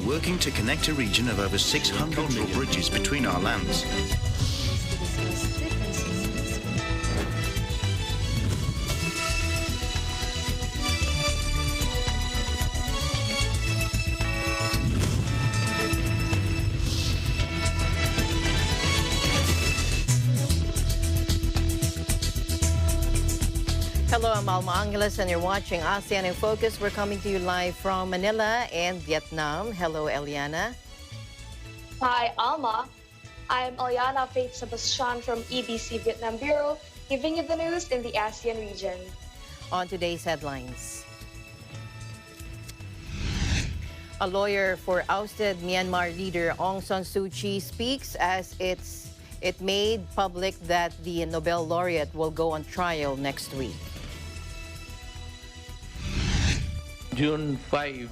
working to connect a region of over 600 million bridges between our lands. Hello, I'm Alma Angeles and you're watching ASEAN in Focus. We're coming to you live from Manila and Vietnam. Hello, Eliana. Hi, Alma. I'm Eliana Faith Sebastian from EBC Vietnam Bureau, giving you the news in the ASEAN region. On today's headlines. A lawyer for ousted Myanmar leader Aung San Suu Kyi speaks as it made public that the Nobel laureate will go on trial next week. June 5.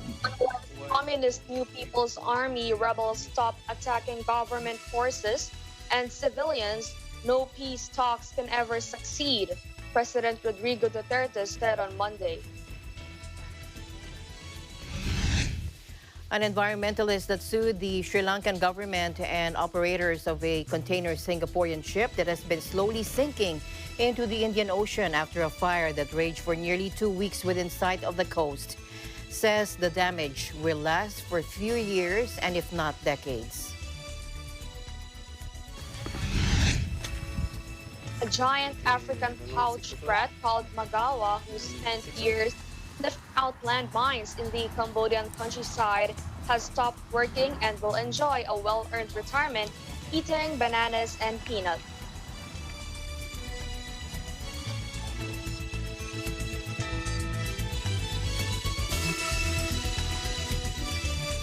Communist New People's Army rebels stopped attacking government forces and civilians. No peace talks can ever succeed, President Rodrigo Duterte said on Monday. An environmentalist that sued the Sri Lankan government and operators of a container Singaporean ship that has been slowly sinking into the Indian Ocean after a fire that raged for nearly 2 weeks within sight of the coast, says the damage will last for a few years and if not decades. A giant African pouch rat called Magawa, who spent years lifting out landmines in the Cambodian countryside, has stopped working and will enjoy a well-earned retirement eating bananas and peanuts.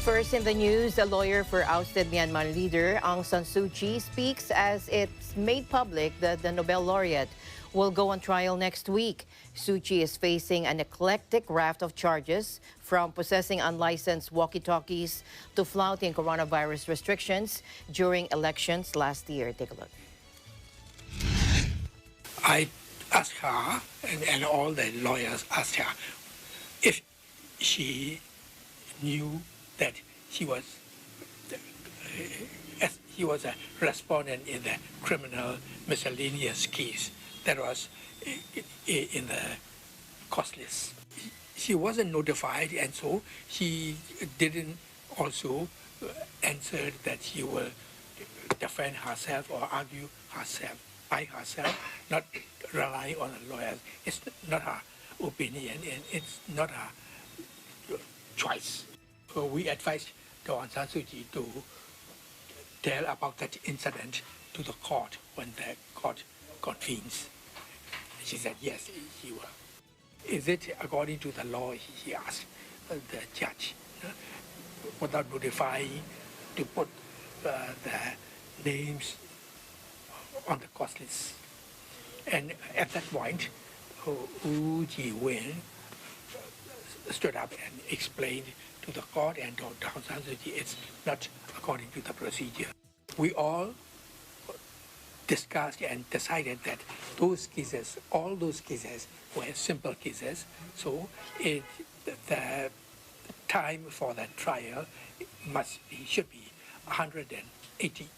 First in the news, a lawyer for ousted Myanmar leader Aung San Suu Kyi speaks as it's made public that the Nobel laureate will go on trial next week. Suu Kyi is facing an eclectic raft of charges, from possessing unlicensed walkie-talkies to flouting coronavirus restrictions during elections last year. Take a look. I asked her, and all the lawyers asked her, if she knew that she was a respondent in the criminal miscellaneous case that was in the cost list. She wasn't notified, and so she didn't also answer that she will defend herself or argue herself by herself, not relying on a lawyer. It's not her opinion, and it's not her choice. So we advised Aung San Suu Kyi to tell about that incident to the court when the court convenes. She said yes, she will. Is it according to the law, he asked the judge, without notifying, to put the names on the cost list? And at that point, Wu Ji-wen stood up and explained to the court and to Aung San Suu Kyi it's not according to the procedure. We all discussed and decided that those cases, all those cases were simple cases, so the time for the trial should be 180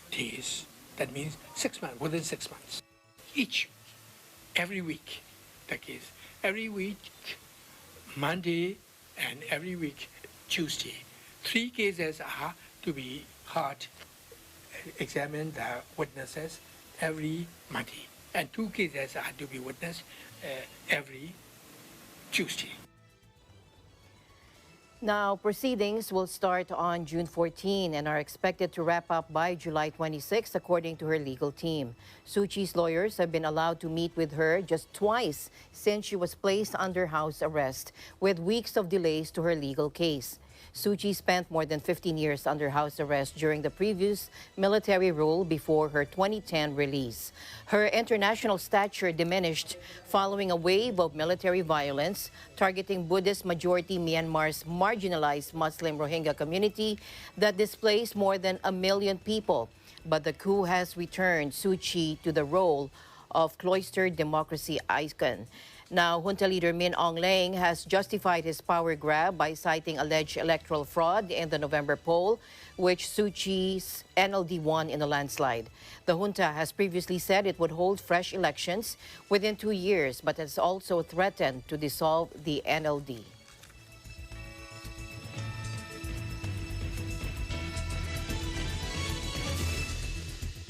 days. That means 6 months, within 6 months. Every week, the case. Every week, Monday, and every week, Tuesday. 3 cases are to be heard, examine the witnesses every Monday, and 2 cases are to be witnessed every Tuesday. Now, proceedings will start on June 14 and are expected to wrap up by July 26, according to her legal team. Suu Kyi's lawyers have been allowed to meet with her just twice since she was placed under house arrest, with weeks of delays to her legal case. Suu Kyi spent more than 15 years under house arrest during the previous military rule before her 2010 release. Her international stature diminished following a wave of military violence targeting Buddhist-majority Myanmar's marginalized Muslim Rohingya community that displaced more than 1 million people. But the coup has returned Suu Kyi to the role of cloistered democracy icon. Now, junta leader Min Aung Hlaing has justified his power grab by citing alleged electoral fraud in the November poll, which Suu Kyi's NLD won in a landslide. The junta has previously said it would hold fresh elections within 2 years, but has also threatened to dissolve the NLD.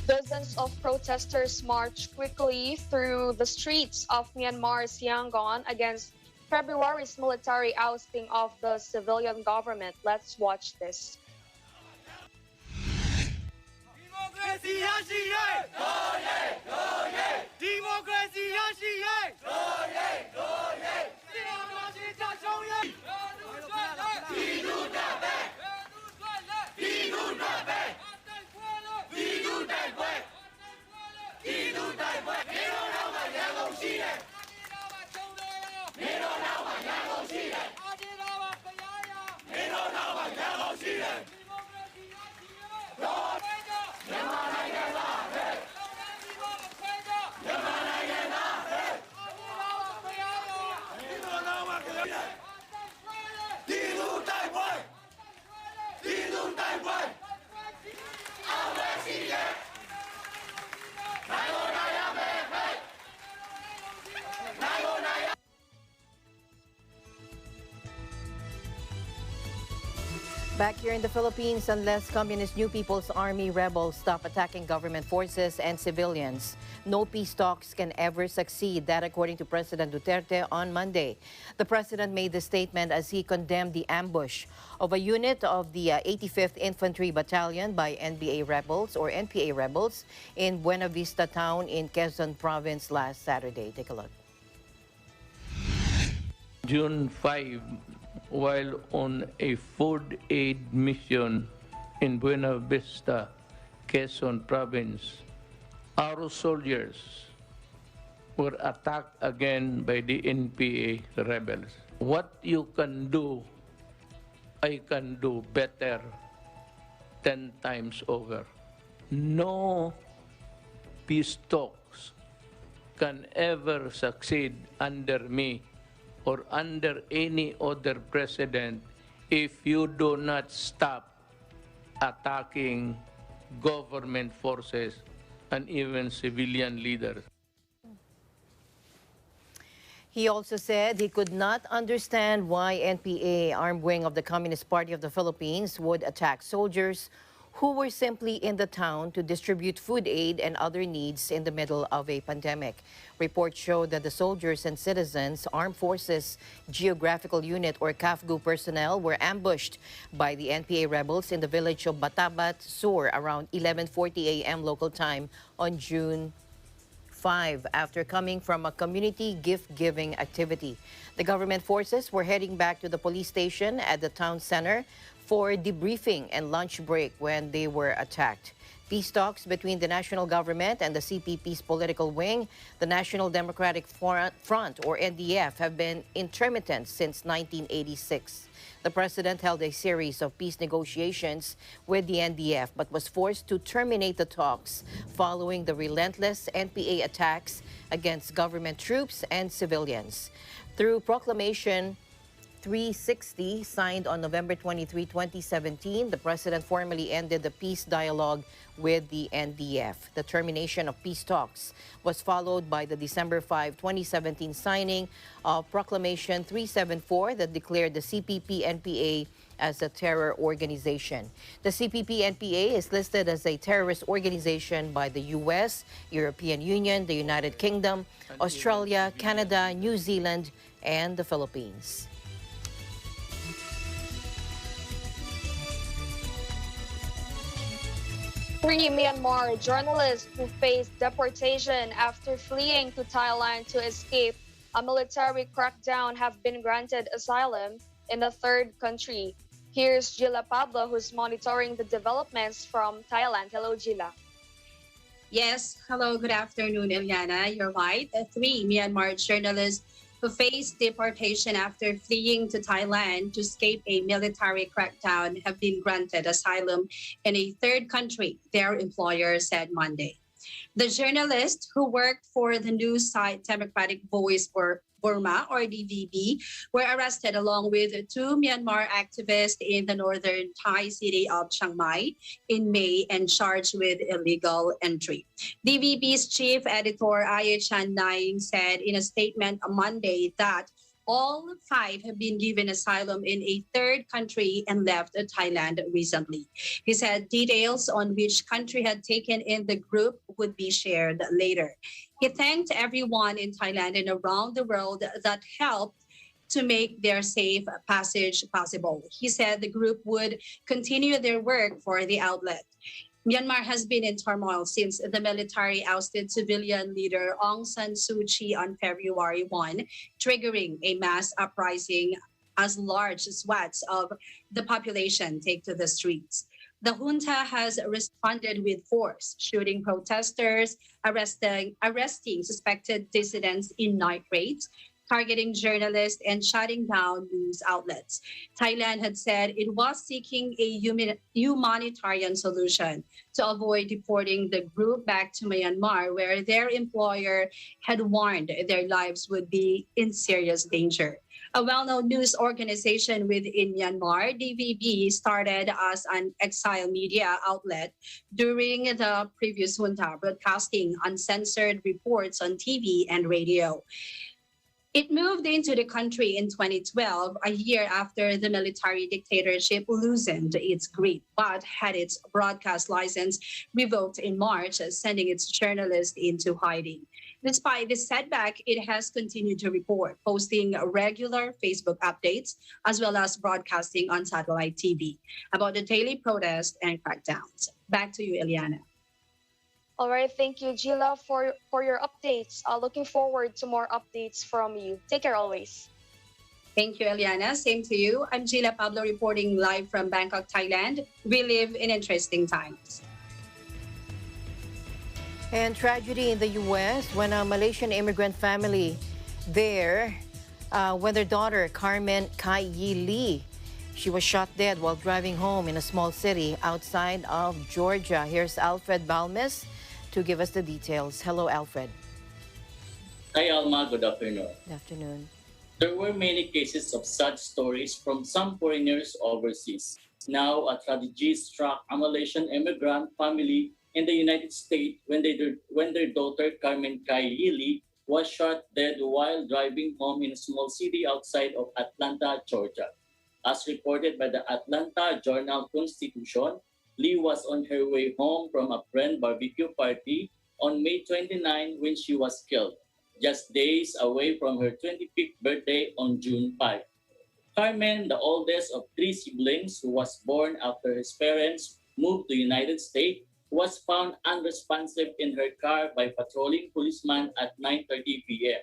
Dozens of protesters marched quickly through the streets of Myanmar's Yangon against February's military ousting of the civilian government. Let's watch this. Back here in the Philippines, unless Communist New People's Army rebels stop attacking government forces and civilians, no peace talks can ever succeed. That according to President Duterte on Monday. The president made the statement as he condemned the ambush of a unit of the 85th Infantry Battalion by NPA rebels in Buena Vista town in Quezon Province last Saturday. Take a look. June 5, while on a food aid mission in Buena Vista, Quezon Province, our soldiers were attacked again by the NPA rebels. What you can do, I can do better 10 times over. No peace talks can ever succeed under me or under any other president if you do not stop attacking government forces and even civilian leaders. He also said he could not understand why NPA, armed wing of the Communist Party of the Philippines, would attack soldiers who were simply in the town to distribute food aid and other needs in the middle of a pandemic. Reports show that the soldiers and citizens, Armed Forces Geographical Unit or CAFGU personnel were ambushed by the NPA rebels in the village of Batabat Sur around 11:40 a.m. local time on June 5 after coming from a community gift-giving activity. The government forces were heading back to the police station at the town center for debriefing and lunch break when they were attacked. Peace talks between the national government and the CPP's political wing, the National Democratic Front or NDF, have been intermittent since 1986. The president held a series of peace negotiations with the NDF but was forced to terminate the talks following the relentless NPA attacks against government troops and civilians. Through Proclamation 360, signed on November 23, 2017, the president formally ended the peace dialogue with the NDF. The termination of peace talks was followed by the December 5, 2017 signing of Proclamation 374 that declared the CPP-NPA as a terror organization. The CPP-NPA is listed as a terrorist organization by the US, European Union, the United Kingdom, Australia, Canada, New Zealand, and the Philippines. Three Myanmar journalists who faced deportation after fleeing to Thailand to escape a military crackdown have been granted asylum in a third country. Here's Gila Pablo, who's monitoring the developments from Thailand. Hello, Gila. Yes, hello, good afternoon, Eliana. You're right. Three Myanmar journalists who faced deportation after fleeing to Thailand to escape a military crackdown have been granted asylum in a third country, their employer said Monday. The journalists who worked for the news site Democratic Voice for Burma, or DVB, were arrested along with two Myanmar activists in the northern Thai city of Chiang Mai in May and charged with illegal entry. DVB's chief editor, Aye Chan Naing, said in a statement on Monday that all five have been given asylum in a third country and left Thailand recently. He said details on which country had taken in the group would be shared later. He thanked everyone in Thailand and around the world that helped to make their safe passage possible. He said the group would continue their work for the outlet. Myanmar has been in turmoil since the military ousted civilian leader Aung San Suu Kyi on February 1, triggering a mass uprising as large swaths of the population take to the streets. The junta has responded with force, shooting protesters, arresting suspected dissidents in night raids, targeting journalists, and shutting down news outlets. Thailand had said it was seeking a humanitarian solution to avoid deporting the group back to Myanmar, where their employer had warned their lives would be in serious danger. A well-known news organization within Myanmar, DVB, started as an exile media outlet during the previous junta, broadcasting uncensored reports on TV and radio. It moved into the country in 2012, a year after the military dictatorship loosened its grip, but had its broadcast license revoked in March, sending its journalists into hiding. Despite this setback, it has continued to report, posting regular Facebook updates, as well as broadcasting on satellite TV about the daily protests and crackdowns. Back to you, Eliana. All right, thank you, Gila, for your updates. Looking forward to more updates from you. Take care always. Thank you, Eliana. Same to you. I'm Gila Pablo reporting live from Bangkok, Thailand. We live in interesting times. And tragedy in the U.S. when a Malaysian immigrant family there, when their daughter, Carmen Kai Yi Lee, she was shot dead while driving home in a small city outside of Georgia. Here's Alfred Balmes to give us the details. Hello, Alfred. Hi, Alma. Good afternoon. Good afternoon. There were many cases of sad stories from some foreigners overseas. Now, a tragedy struck a Malaysian immigrant family in the United States when their daughter, Carmen Kai Yi was shot dead while driving home in a small city outside of Atlanta, Georgia. As reported by the Atlanta Journal-Constitution, Lee was on her way home from a friend barbecue party on May 29 when she was killed, just days away from her 25th birthday on June 5. Carmen, the oldest of three siblings who was born after his parents moved to the United States, was found unresponsive in her car by patrolling policemen at 9:30 p.m.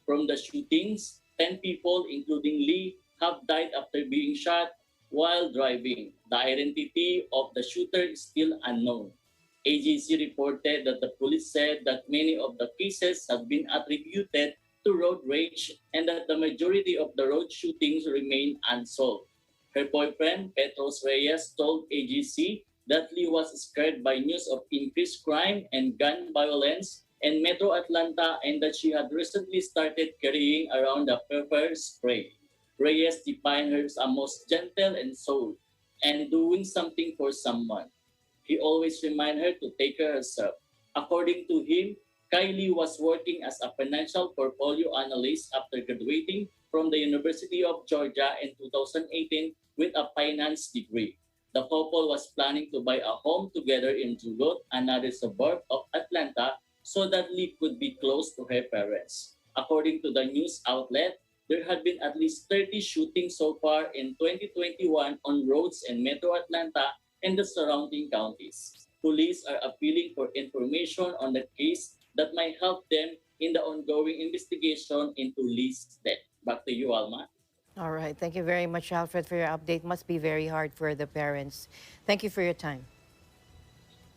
From the shootings, 10 people, including Lee, have died after being shot while driving. The identity of the shooter is still unknown. AGC reported that the police said that many of the cases have been attributed to road rage and that the majority of the road shootings remain unsolved. Her boyfriend, Petros Reyes, told AGC that Lee was scared by news of increased crime and gun violence in Metro Atlanta and that she had recently started carrying around a pepper spray. Reyes defined her as a most gentle and soul and doing something for someone. He always reminded her to take care of herself. According to him, Kylie was working as a financial portfolio analyst after graduating from the University of Georgia in 2018 with a finance degree. The couple was planning to buy a home together in Duluth, another suburb of Atlanta, so that Lee could be close to her parents. According to the news outlet, there had been at least 30 shootings so far in 2021 on roads in Metro Atlanta and the surrounding counties. Police are appealing for information on the case that might help them in the ongoing investigation into Lee's death. Back to you, Alma. All right. Thank you very much, Alfred, for your update. Must be very hard for the parents. Thank you for your time.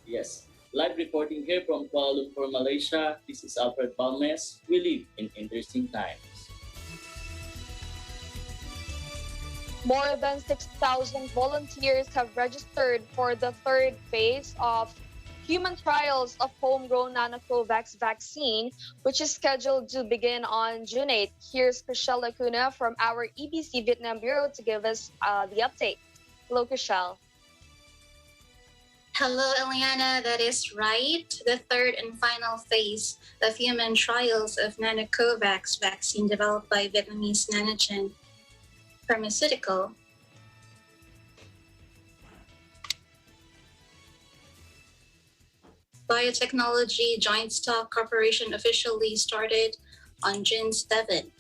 Yes. Live reporting here from Kuala Lumpur, Malaysia. This is Alfred Balmes. We live in interesting times. More than 6,000 volunteers have registered for the third phase of human trials of homegrown nanocovax vaccine, which is scheduled to begin on June 8th. Here's Chriselle Lacuna from our EBC Vietnam Bureau to give us the update. Hello, Chriselle. Hello, Eliana. That is right. The third and final phase of human trials of nanocovax vaccine developed by Vietnamese Nanogen Pharmaceutical Biotechnology Joint Stock Corporation officially started on June 7th.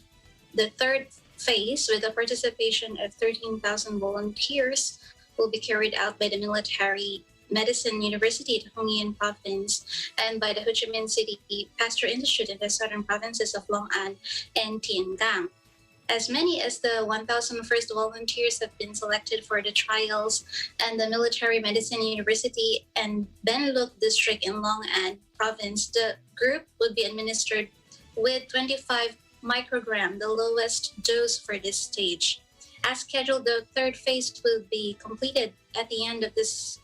The third phase, with the participation of 13,000 volunteers, will be carried out by the Military Medicine University at Hung Yên Province and by the Ho Chi Minh City Pasteur Institute in the southern provinces of Long An and Tiên Giang. As many as the 1,000 first volunteers have been selected for the trials, and the Military Medicine University and Ben Luc District in Long An Province, the group would be administered with 25 microgram, the lowest dose for this stage. As scheduled, the third phase will be completed at the end of this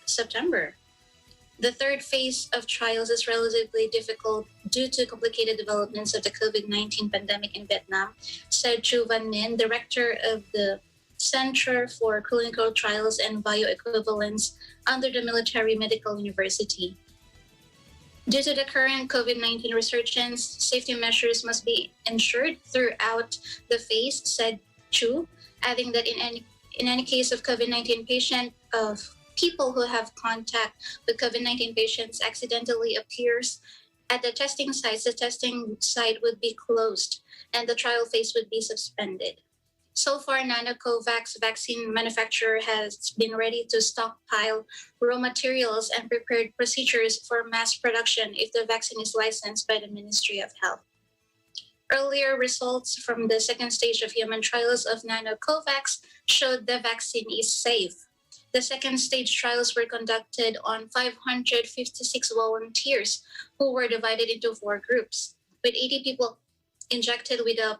September. The third phase of trials is relatively difficult due to complicated developments of the COVID-19 pandemic in Vietnam, said Chu Van Min, director of the Center for Clinical Trials and Bioequivalence under the Military Medical University. Due to the current COVID-19 resurgence, safety measures must be ensured throughout the phase, said Chu, adding that in any case of COVID-19 patient, of people who have contact with COVID-19 patients accidentally appears at the testing sites, the testing site would be closed and the trial phase would be suspended. So far, nanocovax vaccine manufacturer has been ready to stockpile raw materials and prepared procedures for mass production if the vaccine is licensed by the Ministry of Health. Earlier results from the second stage of human trials of nanocovax showed the vaccine is safe. The second stage trials were conducted on 556 volunteers who were divided into 4 groups, with 80 people injected with a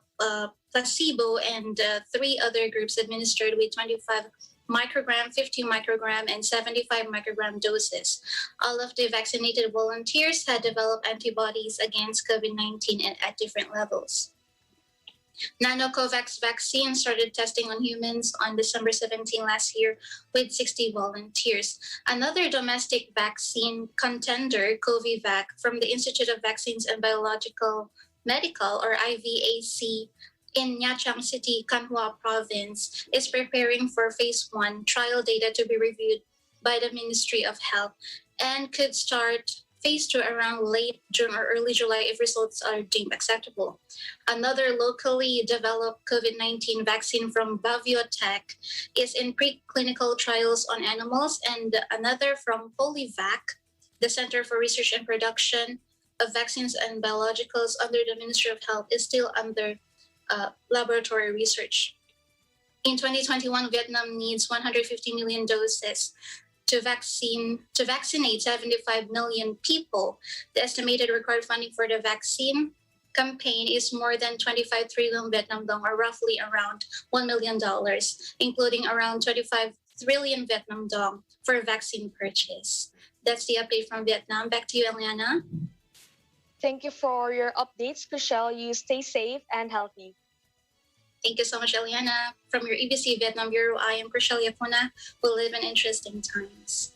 placebo and 3 other groups administered with 25 microgram, 50 microgram, and 75 microgram doses. All of the vaccinated volunteers had developed antibodies against COVID-19 at different levels. Nanocovax vaccine started testing on humans on December 17 last year with 60 volunteers. Another domestic vaccine contender, Covivac, from the Institute of Vaccines and Biological Medical, or IVAC, in Nha Trang City, Can Hoa Province, is preparing for phase 1 trial data to be reviewed by the Ministry of Health and could start phase 2 around late June or early July if results are deemed acceptable. Another locally developed COVID-19 vaccine from Baviotech is in preclinical trials on animals, and another from Polyvac, the Center for Research and Production of Vaccines and Biologicals under the Ministry of Health, is still under laboratory research. In 2021, Vietnam needs 150 million doses to vaccinate 75 million people. The estimated required funding for the vaccine campaign is more than 25 trillion Vietnam dong, or roughly around $1 million, including around 25 trillion Vietnam dong for vaccine purchase. That's the update from Vietnam. Back to you, Eliana. Thank you for your updates, Chriselle. You stay safe and healthy. Thank you so much, Eliana. From your EBC Vietnam Bureau, I am Chriselle Yapuna. We live in interesting times.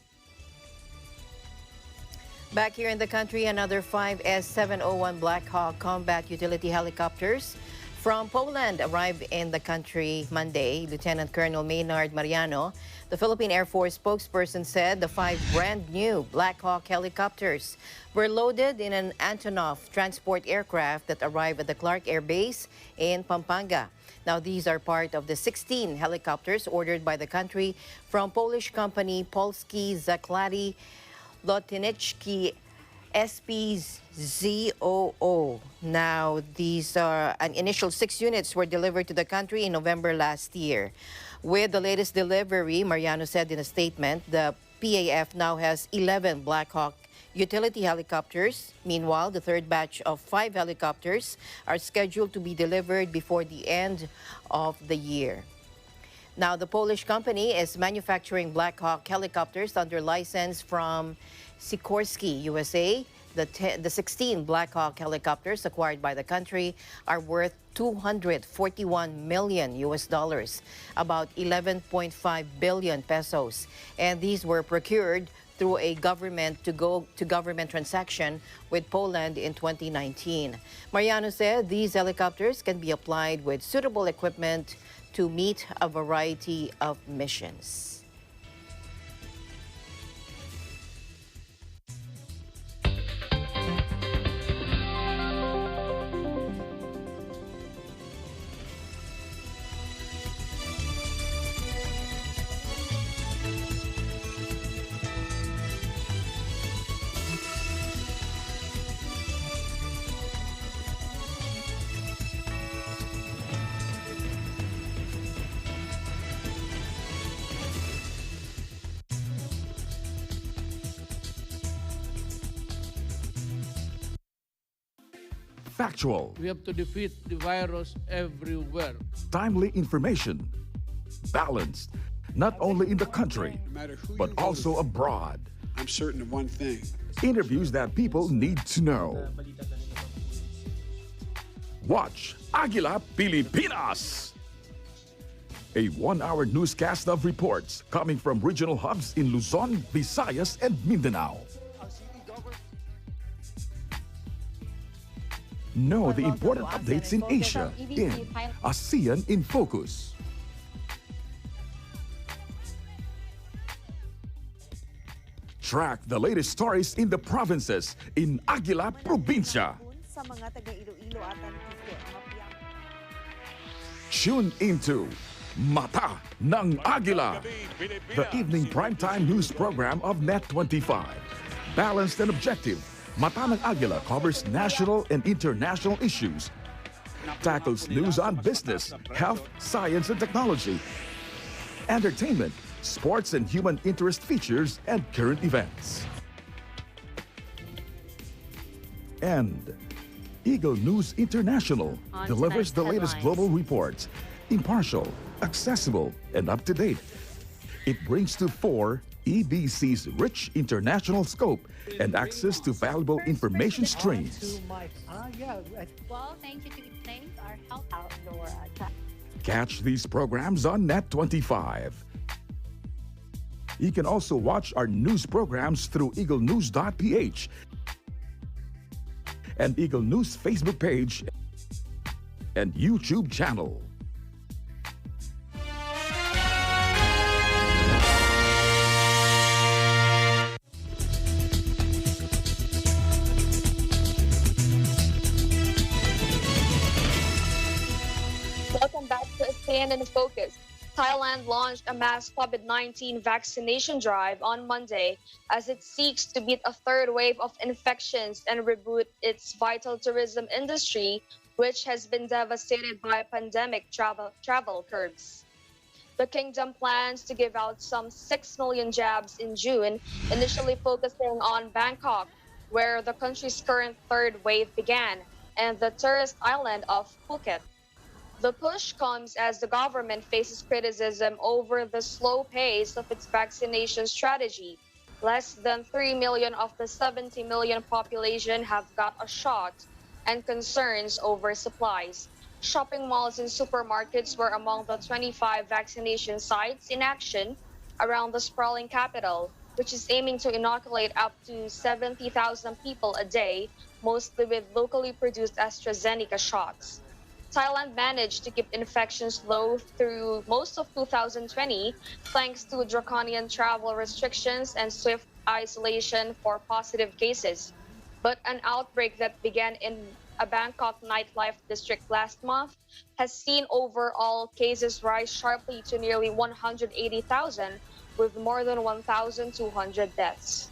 Back here in the country, another 5 S-701 Black Hawk combat utility helicopters from Poland arrived in the country Monday. Lieutenant Colonel Maynard Mariano, the Philippine Air Force spokesperson, said the 5 brand new Black Hawk helicopters were loaded in an Antonov transport aircraft that arrived at the Clark Air Base in Pampanga. Now, these are part of the 16 helicopters ordered by the country from Polish company Polski Zakłady Lotnicze SPZOO. Now, these are an initial 6 units were delivered to the country in November last year. With the latest delivery, Mariano said in a statement, the PAF now has 11 Black Hawk utility helicopters. Meanwhile, the third batch of 5 helicopters are scheduled to be delivered before the end of the year. Now, the Polish company is manufacturing Black Hawk helicopters under license from Sikorsky, USA. The 16 Black Hawk helicopters acquired by the country are worth $241 million US dollars, about 11.5 billion pesos. And these were procured through a government-to-government transaction with Poland in 2019. Mariano said these helicopters can be applied with suitable equipment to meet a variety of missions. Factual, We have to defeat the virus everywhere. timely information, balanced, not only in the country, but also abroad. I'm certain of one thing. Interviews that people need to know. Watch Agila Pilipinas, a one-hour newscast of reports coming from regional hubs in Luzon, Visayas, and Mindanao. Know the important updates in Asia in ASEAN in Focus. Track the latest stories in the provinces in Agila Provincia. Sa mga taga-Iloilo at Antique, mapiyang Tune into Mata ng Agila, the evening primetime news program of Net25. Balanced and objective, Mata ng Agila covers national and international issues, tackles news on business, health, science and technology, entertainment, sports and human interest features, and current events. And Eagle News International delivers the latest global reports, impartial, accessible, and up-to-date. It brings to fore EBC's rich international scope and access to valuable information streams. Well, thank you to thank our health outdoor Catch these programs on Net25. You can also watch our news programs through eaglenews.ph and Eagle News Facebook page and YouTube channel. Welcome back to ASEAN in Focus. Thailand launched a mass COVID-19 vaccination drive on Monday as it seeks to beat a third wave of infections and reboot its vital tourism industry, which has been devastated by pandemic travel curbs. The kingdom plans to give out some 6 million jabs in June, initially focusing on Bangkok, where the country's current third wave began, and the tourist island of Phuket. The push comes as the government faces criticism over the slow pace of its vaccination strategy. Less than 3 million of the 70 million population have got a shot, and concerns over supplies. Shopping malls and supermarkets were among the 25 vaccination sites in action around the sprawling capital, which is aiming to inoculate up to 70,000 people a day, mostly with locally produced AstraZeneca shots. Thailand managed to keep infections low through most of 2020 thanks to draconian travel restrictions and swift isolation for positive cases. But an outbreak that began in a Bangkok nightlife district last month has seen overall cases rise sharply to nearly 180,000, with more than 1,200 deaths.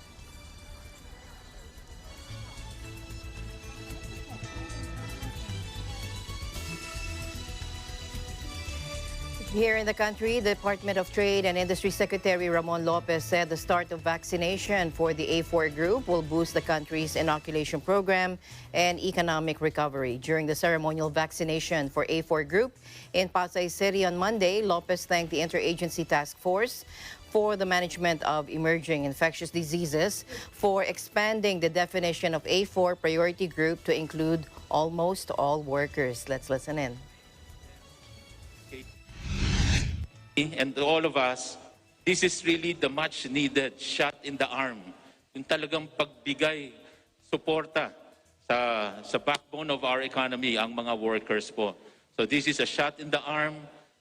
Here in the country, the Department of Trade and Industry Secretary Ramon Lopez said the start of vaccination for the A4 group will boost the country's inoculation program and economic recovery. During the ceremonial vaccination for A4 group in Pasay City on Monday, Lopez thanked the Interagency Task Force for the management of emerging infectious diseases for expanding the definition of A4 priority group to include almost all workers. Let's listen in. And all of us, this is really the much needed shot in the arm. Yung talagang pagbigay, suporta sa backbone of our economy, ang mga workers po. So this is a shot in the arm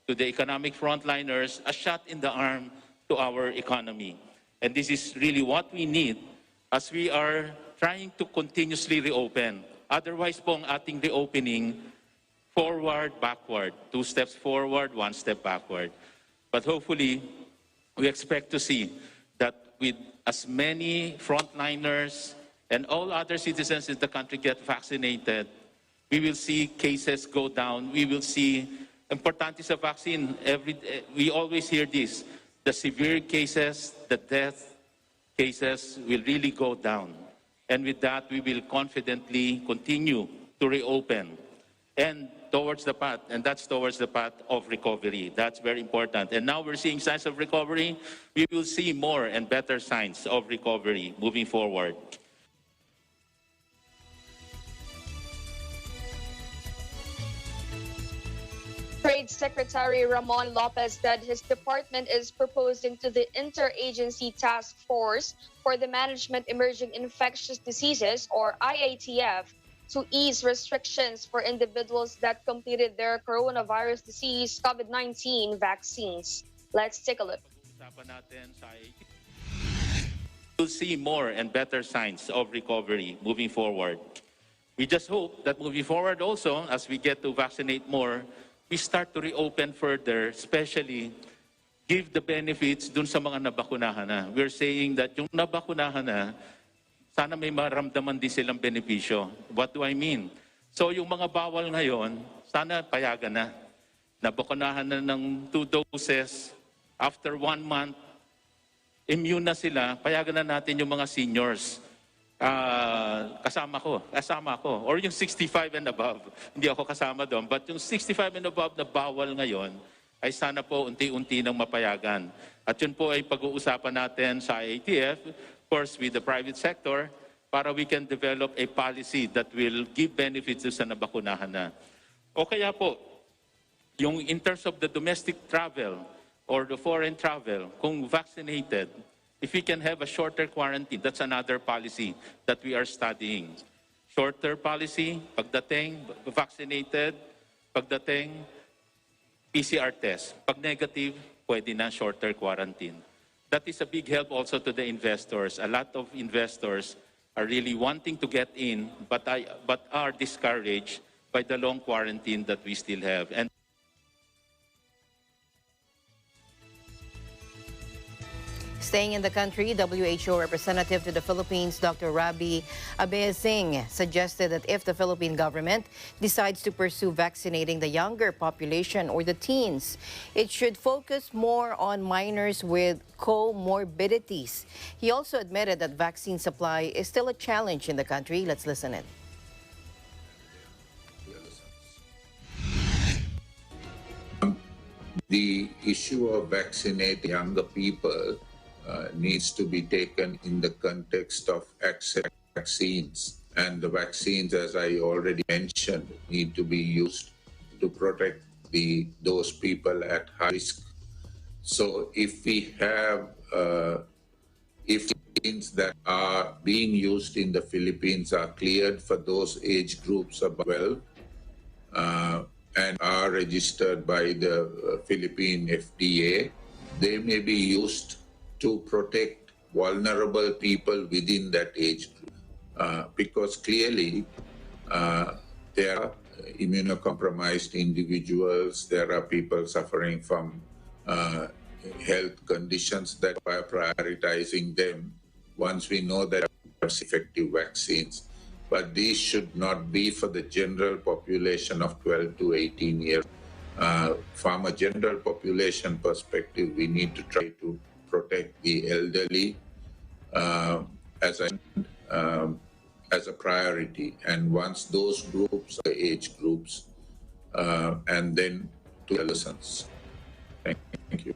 to the economic frontliners, a shot in the arm to our economy. And this is really what we need as we are trying to continuously reopen. Otherwise po ang ating reopening, forward, backward. 2 steps forward, 1 step backward. But hopefully, we expect to see that with as many frontliners and all other citizens in the country get vaccinated, we will see cases go down. We will see importante sa vaccine. We always hear this. The severe cases, the death cases will really go down. And with that, we will confidently continue to reopen. And towards the path, and that's towards the path of recovery. That's very important. And now we're seeing signs of recovery. We will see more and better signs of recovery moving forward. Trade Secretary Ramon Lopez said his department is proposing to the Interagency Task Force for the Management Emerging Infectious Diseases, or IATF, to ease restrictions for individuals that completed their coronavirus disease COVID-19 vaccines. Let's take a look. We'll see more and better signs of recovery moving forward. We just hope that moving forward also, as we get to vaccinate more, we start to reopen further, especially give the benefits dun sa mga nabakunahan na. We're saying that yung nabakunahan na, sana may maramdaman din silang benepisyo. What do I mean? So yung mga bawal ngayon, sana payagan na. Nabakunahan na ng 2 doses, after 1 month, immune na sila, payagan na natin yung mga seniors. Kasama ko. Or yung 65 and above. Hindi ako kasama doon. But yung 65 and above na bawal ngayon, ay sana po unti-unti nang mapayagan. At yun po ay pag-uusapan natin sa IATF, of course with the private sector, para we can develop a policy that will give benefits sa nabakunahan na. O kaya po, yung in terms of the domestic travel or the foreign travel, kung vaccinated, if we can have a shorter quarantine, that's another policy that we are studying. Shorter policy, pagdating, vaccinated, pagdating, PCR test. Pag negative, pwede na shorter quarantine. That is a big help also to the investors. A lot of investors are really wanting to get in, but are discouraged by the long quarantine that we still have. And Staying in the country, WHO representative to the Philippines, Dr. Rabi Abeyasing, suggested that if the Philippine government decides to pursue vaccinating the younger population or the teens, it should focus more on minors with comorbidities. He also admitted that vaccine supply is still a challenge in the country. Let's listen in. The issue of vaccinating younger people needs to be taken in the context of access to vaccines. And the vaccines, as I already mentioned, need to be used to protect those people at high risk. So if we have vaccines that are being used in the Philippines are cleared for those age groups above 12, and are registered by the Philippine FDA, they may be used to protect vulnerable people within that age group. Because clearly there are immunocompromised individuals, there are people suffering from health conditions that by prioritizing them once we know that there are effective vaccines. But these should not be for the general population of 12 to 18 years. From a general population perspective, we need to try to protect the elderly as a priority. And once those groups, the age groups, and then to adolescents. Thank you.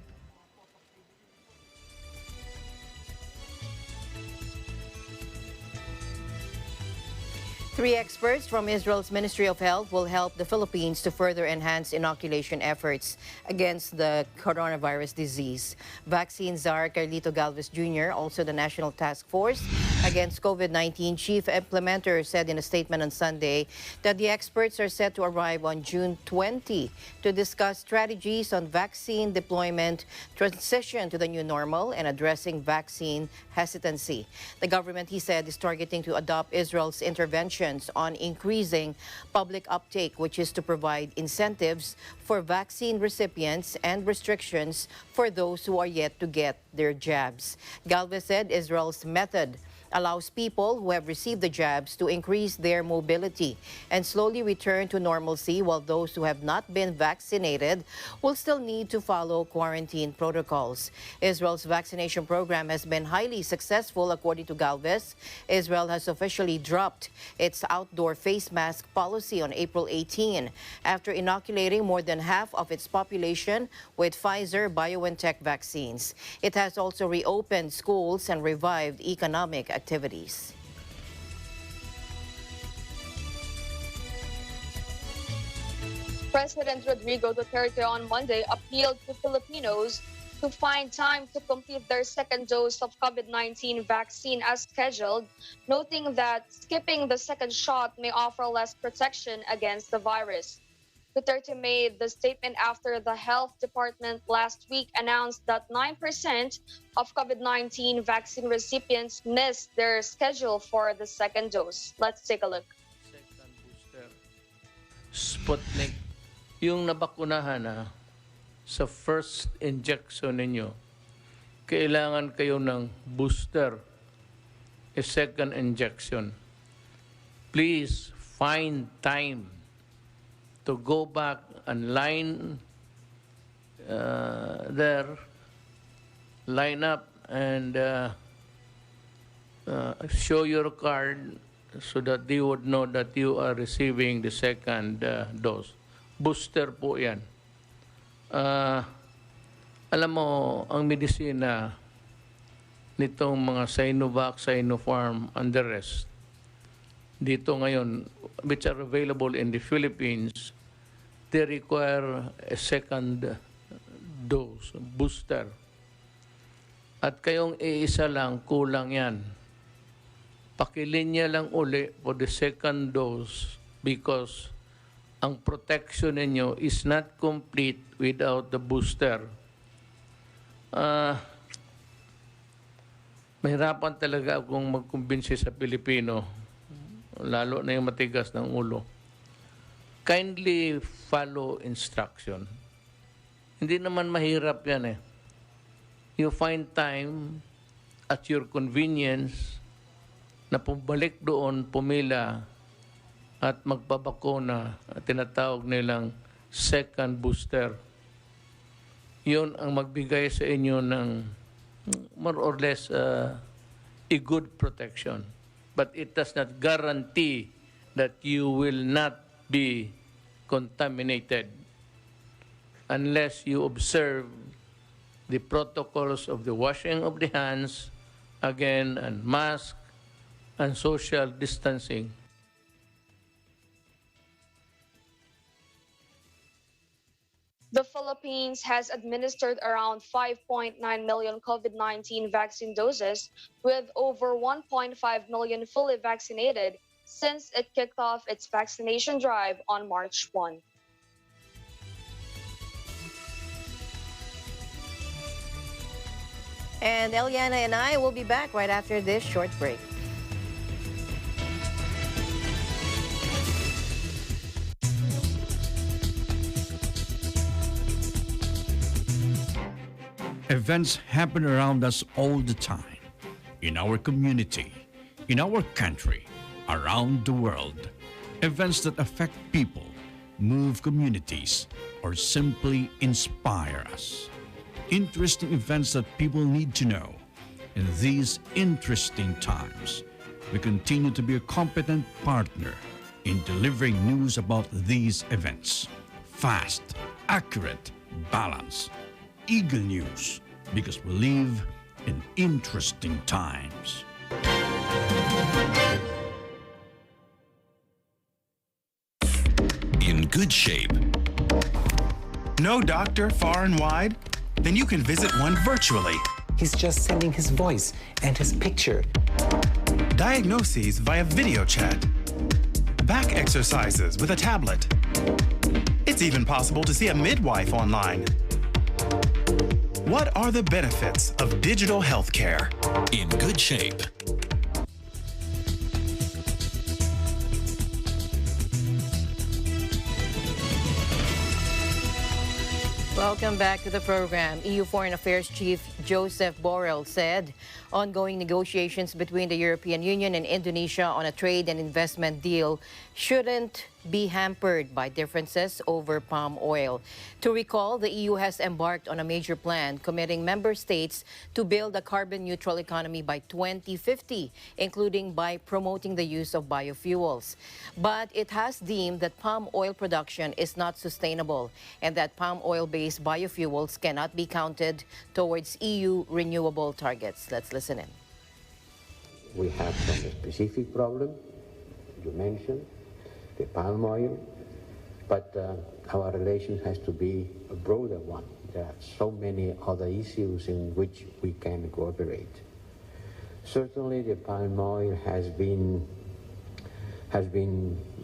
3 experts from Israel's Ministry of Health will help the Philippines to further enhance inoculation efforts against the coronavirus disease. Vaccine czar Carlito Galvez Jr., also the National Task Force against COVID-19 chief implementer, said in a statement on Sunday that the experts are set to arrive on June 20 to discuss strategies on vaccine deployment, transition to the new normal, and addressing vaccine hesitancy. The government, he said, is targeting to adopt Israel's interventions on increasing public uptake, which is to provide incentives for vaccine recipients and restrictions for those who are yet to get their jabs. Galvez said Israel's method allows people who have received the jabs to increase their mobility and slowly return to normalcy, while those who have not been vaccinated will still need to follow quarantine protocols. Israel's vaccination program has been highly successful, according to Galvez. Israel has officially dropped its outdoor face mask policy on April 18 after inoculating more than half of its population with Pfizer-BioNTech vaccines. It has also reopened schools and revived economic activities. President Rodrigo Duterte on Monday appealed to Filipinos to find time to complete their second dose of COVID-19 vaccine as scheduled, noting that skipping the second shot may offer less protection against the virus. Duterte made the statement after the health department last week announced that 9% of COVID-19 vaccine recipients missed their schedule for the second dose. Let's take a look. Second booster, Sputnik, yung nabakunahan sa first injection ninyo, kailangan kayo ng booster, a second injection. Please find time to go back and line up and show your card so that they would know that you are receiving the second dose. Booster po yan. Alam mo, ang medisina nitong mga Sinovac, Sinopharm, and the rest, dito ngayon, which are available in the Philippines, they require a second dose, booster. At kayong iisa lang, kulang yan. Pakilinya lang uli for the second dose because ang protection ninyo is not complete without the booster. Mahirapan talaga akong magkumbinsi sa Pilipino, lalo na yung matigas ng ulo. Kindly follow instruction. Hindi naman mahirap yan eh. You find time at your convenience na pumalik doon, pumila at magpabakuna, tinatawag nilang second booster. Yun ang magbigay sa inyo ng more or less a good protection. But it does not guarantee that you will not be contaminated unless you observe the protocols of the washing of the hands, again, and mask, and social distancing. The Philippines has administered around 5.9 million COVID-19 vaccine doses, with over 1.5 million fully vaccinated since it kicked off its vaccination drive on March 1. And Eliana and I will be back right after this short break. Events happen around us all the time, in our community, in our country, around the world. Events that affect people, move communities, or simply inspire us. Interesting events that people need to know. In these interesting times, we continue to be a competent partner in delivering news about these events. Fast, accurate, balanced. Eagle News, because we live in interesting times. good shape. No doctor far and wide? Then you can visit one virtually. He's just sending his voice and his picture. Diagnoses via video chat. Back exercises with a tablet. It's even possible to see a midwife online. What are the benefits of digital healthcare? In good shape. Welcome back to the program. EU Foreign Affairs Chief Joseph Borrell said ongoing negotiations between the European Union and Indonesia on a trade and investment deal shouldn't be hampered by differences over palm oil. To recall, the EU has embarked on a major plan committing member states to build a carbon-neutral economy by 2050, including by promoting the use of biofuels. But it has deemed that palm oil production is not sustainable and that palm oil-based biofuels cannot be counted towards EU renewable targets. Let's listen in. We have some specific problem you mentioned, the palm oil, but our relation has to be a broader one. There are so many other issues in which we can cooperate. Certainly the palm oil has been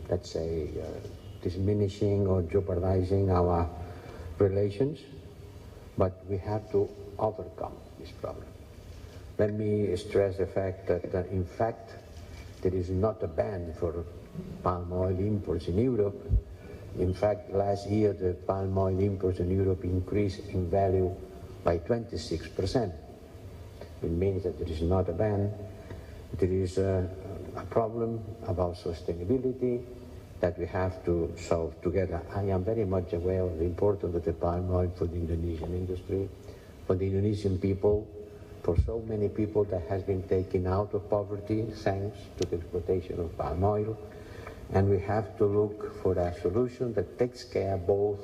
let's say, diminishing or jeopardizing our relations, but we have to overcome this problem. Let me stress the fact that, in fact, there is not a ban for palm oil imports in Europe. In fact, last year the palm oil imports in Europe increased in value by 26%. It means that there is not a ban. There is a problem about sustainability that we have to solve together. I am very much aware of the importance of the palm oil for the Indonesian industry, for the Indonesian people, for so many people that has been taken out of poverty thanks to the exploitation of palm oil. And we have to look for a solution that takes care both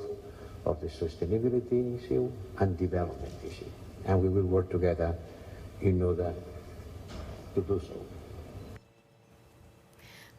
of the sustainability issue and development issue. And we will work together in order to do so.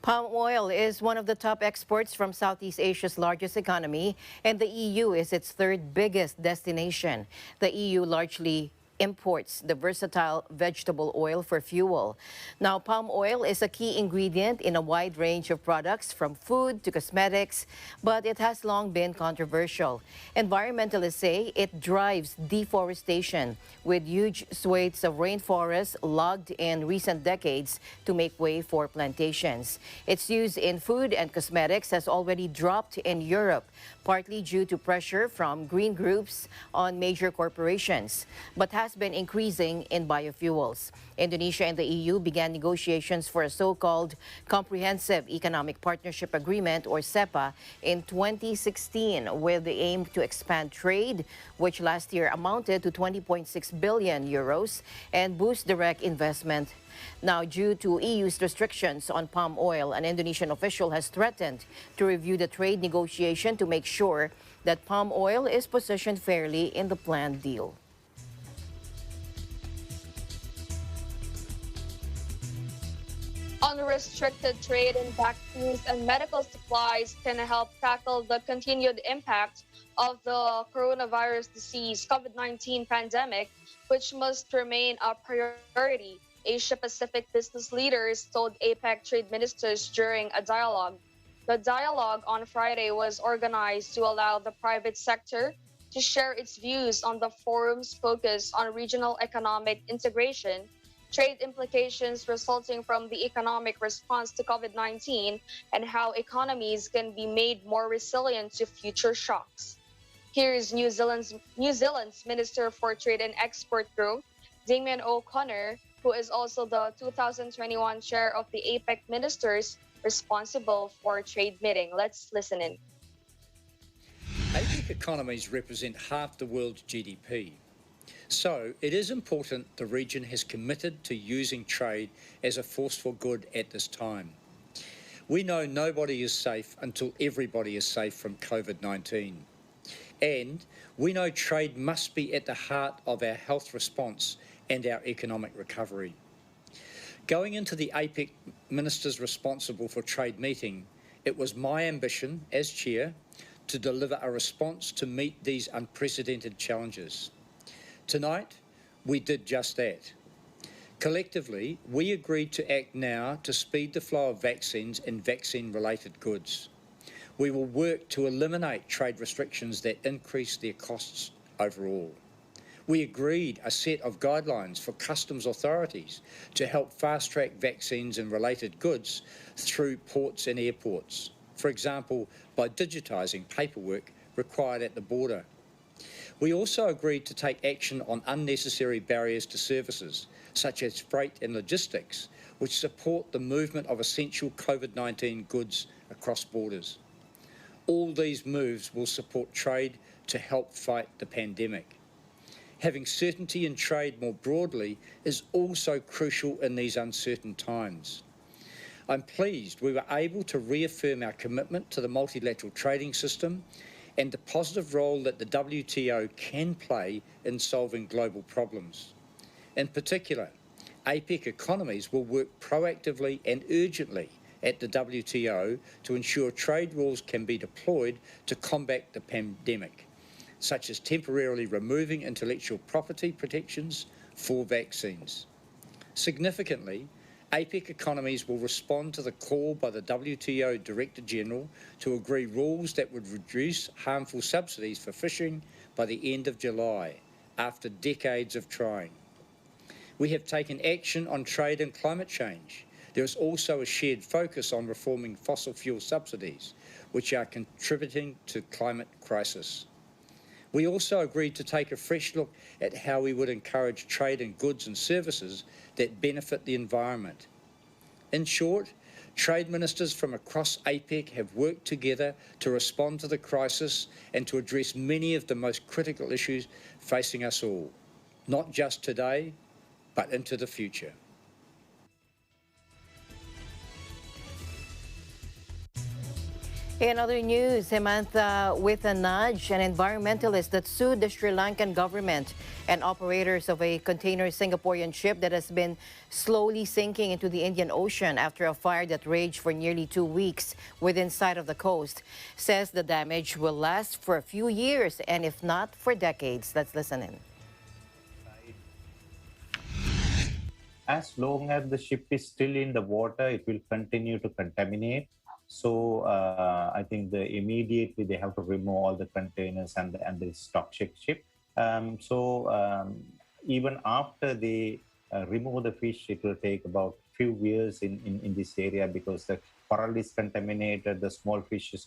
Palm oil is one of the top exports from Southeast Asia's largest economy, and the EU is its third biggest destination. The EU largely imports the versatile vegetable oil for fuel. Now, palm oil is a key ingredient in a wide range of products from food to cosmetics, but it has long been controversial. Environmentalists say it drives deforestation, with huge swathes of rainforests logged in recent decades to make way for plantations. Its use in food and cosmetics has already dropped in Europe, partly due to pressure from green groups on major corporations, but has been increasing in biofuels. Indonesia and the EU began negotiations for a so-called Comprehensive Economic Partnership Agreement, or CEPA, in 2016 with the aim to expand trade, which last year amounted to 20.6 billion euros, and boost direct investment. Now, due to EU's restrictions on palm oil, an Indonesian official has threatened to review the trade negotiation to make sure that palm oil is positioned fairly in the planned deal. Unrestricted trade in vaccines and medical supplies can help tackle the continued impact of the coronavirus disease COVID-19 pandemic, which must remain a priority, Asia-Pacific business leaders told APEC trade ministers during a dialogue. The dialogue on Friday was organized to allow the private sector to share its views on the forum's focus on regional economic integration, trade implications resulting from the economic response to COVID-19, and how economies can be made more resilient to future shocks. Here's New Zealand's Minister for Trade and Export Growth, Damien O'Connor, who is also the 2021 chair of the APEC ministers responsible for trade meeting. Let's listen in. APEC economies represent half the world's GDP. So it is important the region has committed to using trade as a force for good at this time. We know nobody is safe until everybody is safe from COVID-19. And we know trade must be at the heart of our health response and our economic recovery. Going into the APEC ministers responsible for trade meeting, it was my ambition as chair to deliver a response to meet these unprecedented challenges. Tonight, we did just that. Collectively, we agreed to act now to speed the flow of vaccines and vaccine-related goods. We will work to eliminate trade restrictions that increase their costs overall. We agreed a set of guidelines for customs authorities to help fast-track vaccines and related goods through ports and airports, for example, by digitising paperwork required at the border. We also agreed to take action on unnecessary barriers to services, such as freight and logistics, which support the movement of essential COVID-19 goods across borders. All these moves will support trade to help fight the pandemic. Having certainty in trade more broadly is also crucial in these uncertain times. I'm pleased we were able to reaffirm our commitment to the multilateral trading system and the positive role that the WTO can play in solving global problems. In particular, APEC economies will work proactively and urgently at the WTO to ensure trade rules can be deployed to combat the pandemic, such as temporarily removing intellectual property protections for vaccines. Significantly, APEC economies will respond to the call by the WTO Director General to agree rules that would reduce harmful subsidies for fishing by the end of July, after decades of trying. We have taken action on trade and climate change. There is also a shared focus on reforming fossil fuel subsidies, which are contributing to climate crisis. We also agreed to take a fresh look at how we would encourage trade in goods and services that benefit the environment. In short, trade ministers from across APEC have worked together to respond to the crisis and to address many of the most critical issues facing us all, not just today, but into the future. In other news, Samantha, with a nudge, an environmentalist that sued the Sri Lankan government and operators of a container Singaporean ship that has been slowly sinking into the Indian Ocean after a fire that raged for nearly 2 weeks within sight of the coast, says the damage will last for a few years and if not for decades. Let's listen in. As long as the ship is still in the water, it will continue to contaminate. So I think immediately they have to remove all the containers and the toxic ship. Even after they remove the fish, it will take about few years in this area because the coral is contaminated, the small fish is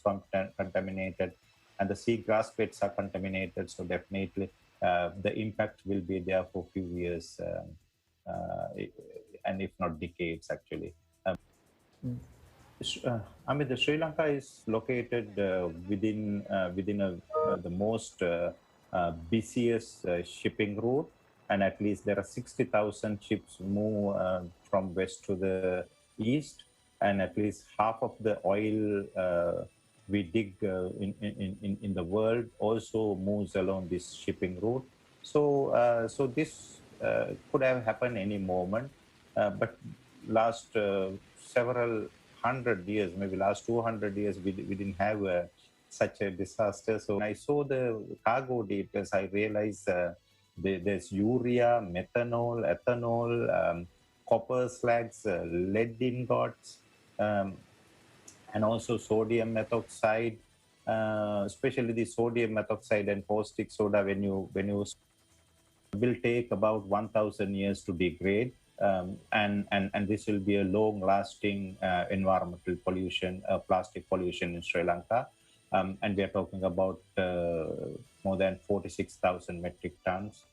contaminated, and the seagrass beds are contaminated. So definitely the impact will be there for a few years, and if not decades, actually. The Sri Lanka is located within the most busiest shipping route, and at least there are 60,000 ships move from west to the east, and at least half of the oil we dig in the world also moves along this shipping route. So this could have happened any moment, but last several 100 years, maybe last 200 years, we didn't have such a disaster. So when I saw the cargo details, I realized there's urea, methanol, ethanol, copper slags, lead ingots, and also sodium methoxide, especially the sodium methoxide and caustic soda. When you will take about 1,000 years to degrade. And this will be a long-lasting environmental pollution, plastic pollution in Sri Lanka. And we are talking about more than 46,000 metric tons.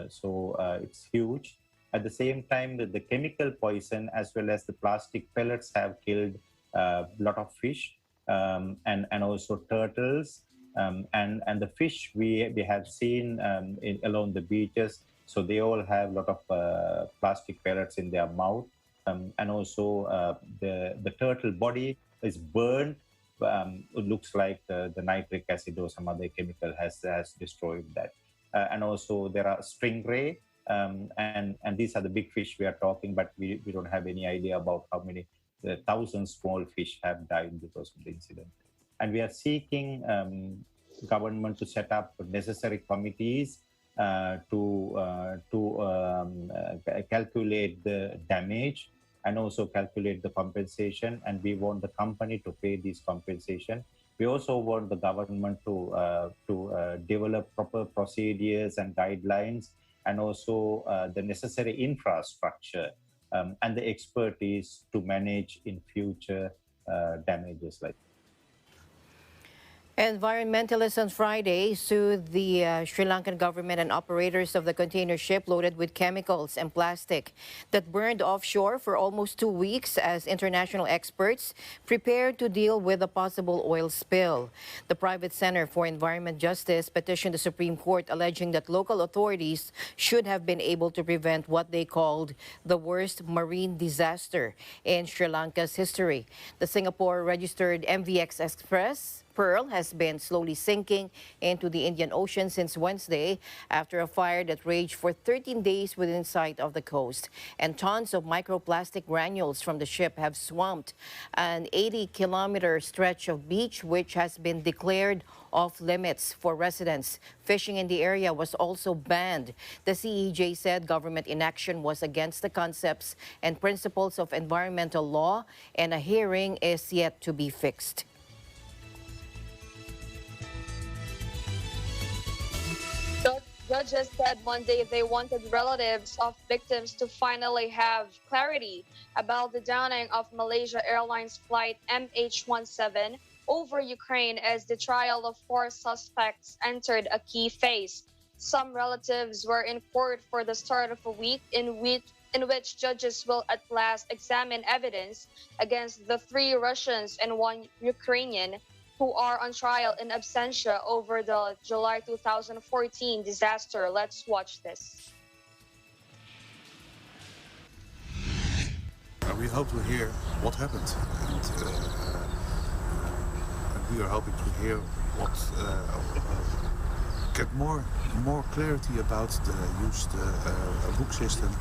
So it's huge. At the same time, the chemical poison as well as the plastic pellets have killed a lot of fish and also turtles. And the fish we have seen along the beaches, so they all have a lot of plastic pellets in their mouth. And also the turtle body is burned. It looks like the nitric acid or some other chemical has destroyed that. And also there are stingray, and these are the big fish we are talking, but we don't have any idea about how many thousands small fish have died because of the incident. and we are seeking government to set up necessary committees to calculate the damage and also calculate the compensation, and we want the company to pay this compensation. We also want the government to develop proper procedures and guidelines, and also the necessary infrastructure and the expertise to manage in future damages like. Environmentalists on Friday sued the Sri Lankan government and operators of the container ship loaded with chemicals and plastic that burned offshore for almost 2 weeks as international experts prepared to deal with a possible oil spill. The Private Center for Environment Justice petitioned the Supreme Court alleging that local authorities should have been able to prevent what they called the worst marine disaster in Sri Lanka's history. The Singapore-registered MVX Express Pearl has been slowly sinking into the Indian Ocean since Wednesday after a fire that raged for 13 days within sight of the coast. And tons of microplastic granules from the ship have swamped an 80-kilometer stretch of beach, which has been declared off limits for residents. Fishing in the area was also banned. The CEJ said government inaction was against the concepts and principles of environmental law, and a hearing is yet to be fixed. Judges said Monday they wanted relatives of victims to finally have clarity about the downing of Malaysia Airlines flight MH17 over Ukraine as the trial of 4 suspects entered a key phase. Some relatives were in court for the start of a week in which judges will at last examine evidence against the 3 Russians and 1 Ukrainian who are on trial in absentia over the July 2014 disaster. Let's watch this. We hope to hear what happened, and we are hoping to hear what get more clarity about the used book system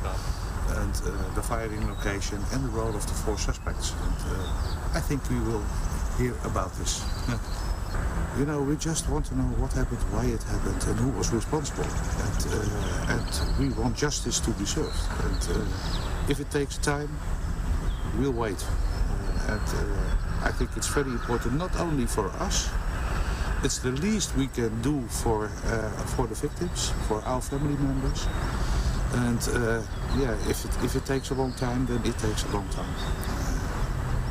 and the firing location and the role of the 4 suspects. And I think we will hear about this. You know, we just want to know what happened, why it happened, and who was responsible. And we want justice to be served. And if it takes time, we'll wait. I think it's very important, not only for us. It's the least we can do for the victims, for our family members. And yeah, if it takes a long time, then it takes a long time.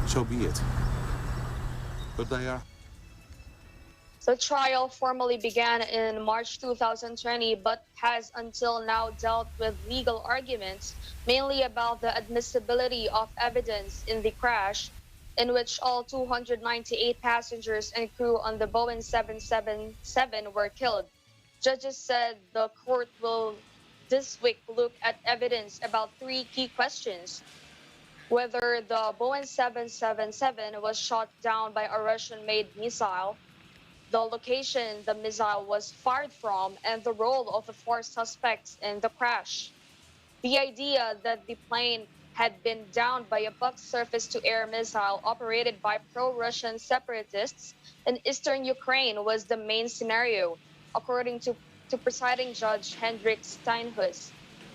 So be it. But they are. The trial formally began in March 2020, but has until now dealt with legal arguments, mainly about the admissibility of evidence in the crash, in which all 298 passengers and crew on the Boeing 777 were killed. Judges said the court will this week look at evidence about 3 key questions: whether the Boeing 777 was shot down by a Russian-made missile, the location the missile was fired from, and the role of the 4 suspects in the crash. The idea that the plane had been downed by a buck surface-to-air missile operated by pro-Russian separatists in eastern Ukraine was the main scenario, according to presiding judge Hendrik Steinhuis.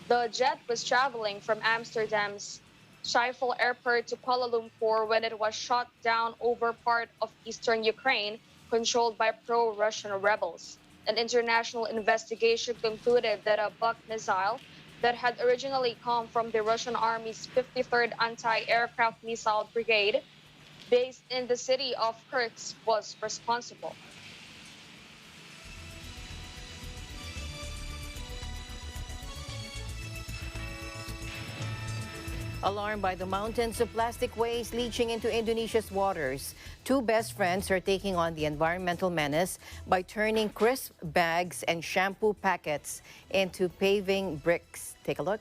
The jet was traveling from Amsterdam's Schiphol Airport to Kuala Lumpur when it was shot down over part of eastern Ukraine, controlled by pro-Russian rebels. An international investigation concluded that a Buck missile that had originally come from the Russian Army's 53rd Anti-Aircraft Missile Brigade, based in the city of Kursk, was responsible. Alarmed by the mountains of plastic waste leaching into Indonesia's waters, 2 best friends are taking on the environmental menace by turning crisp bags and shampoo packets into paving bricks. Take a look.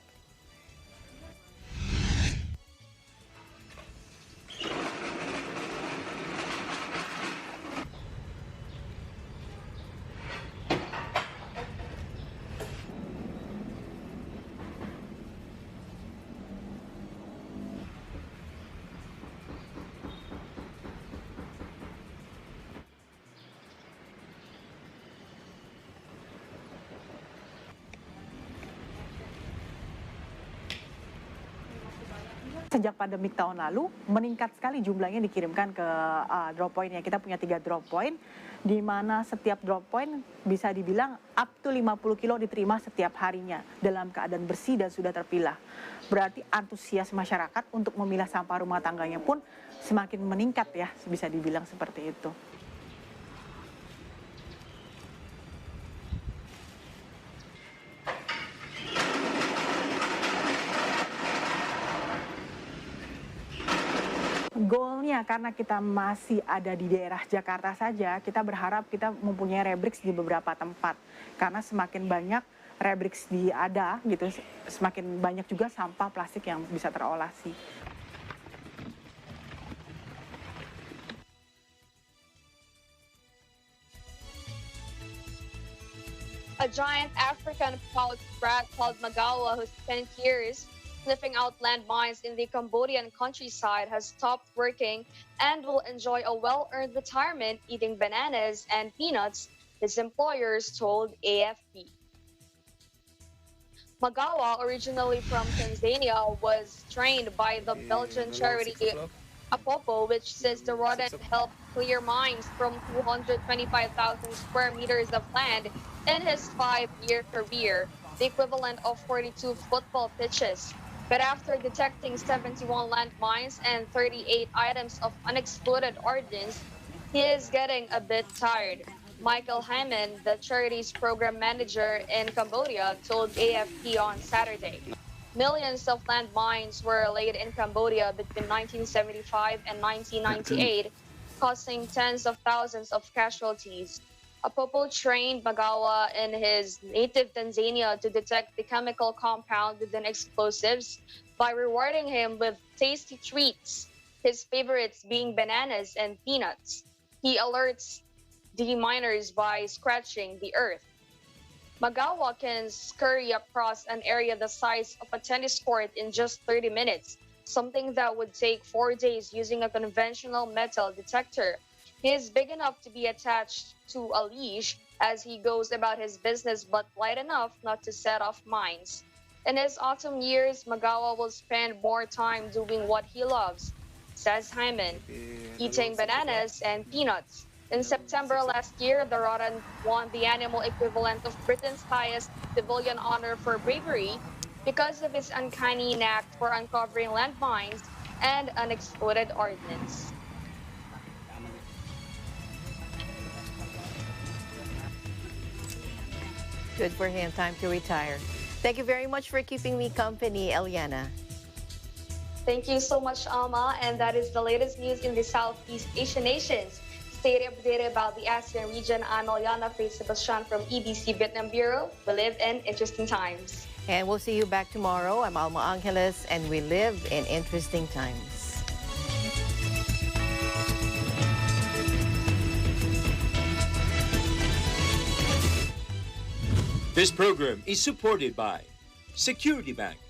Sejak pandemik tahun lalu, meningkat sekali jumlahnya dikirimkan ke drop point ya. Kita punya 3 drop point, di mana setiap drop point bisa dibilang up to 50 kilo diterima setiap harinya dalam keadaan bersih dan sudah terpilah. Berarti antusias masyarakat untuk memilah sampah rumah tangganya pun semakin meningkat ya, bisa dibilang seperti itu. Goalnya karena kita masih ada di daerah Jakarta saja, kita berharap kita mempunyai rebrix di beberapa tempat. Karena semakin banyak rebrix ada gitu, semakin banyak juga sampah plastik yang bisa terolah sih. A giant African pouch rat called Magawa, who spent years sniffing out landmines in the Cambodian countryside, has stopped working and will enjoy a well-earned retirement eating bananas and peanuts, his employers told AFP. Magawa, originally from Tanzania, was trained by the Belgian charity Apopo, which says the rodent helped clear mines from 225,000 square meters of land in his 5-year career, the equivalent of 42 football pitches. But after detecting 71 landmines and 38 items of unexploded ordnance, he is getting a bit tired. Michael Hyman, the charity's program manager in Cambodia, told AFP on Saturday. Millions of landmines were laid in Cambodia between 1975 and 1998, causing tens of thousands of casualties. Apopo trained Magawa in his native Tanzania to detect the chemical compound within explosives by rewarding him with tasty treats, his favorites being bananas and peanuts. He alerts the miners by scratching the earth. Magawa can scurry across an area the size of a tennis court in just 30 minutes, something that would take 4 days using a conventional metal detector. He is big enough to be attached to a leash as he goes about his business, but light enough not to set off mines. In his autumn years, Magawa will spend more time doing what he loves, says Hyman, eating bananas and peanuts. In September last year, the rodent won the animal equivalent of Britain's highest civilian honor for bravery because of his uncanny knack for uncovering landmines and unexploded ordnance. Good for him. Time to retire. Thank you very much for keeping me company, Eliana. Thank you so much, Alma. And that is the latest news in the Southeast Asian nations. Stay updated about the ASEAN region. I'm Eliana Sebastian from EBC Vietnam Bureau. We live in interesting times. And we'll see you back tomorrow. I'm Alma Angeles, and we live in interesting times. This program is supported by Security Bank,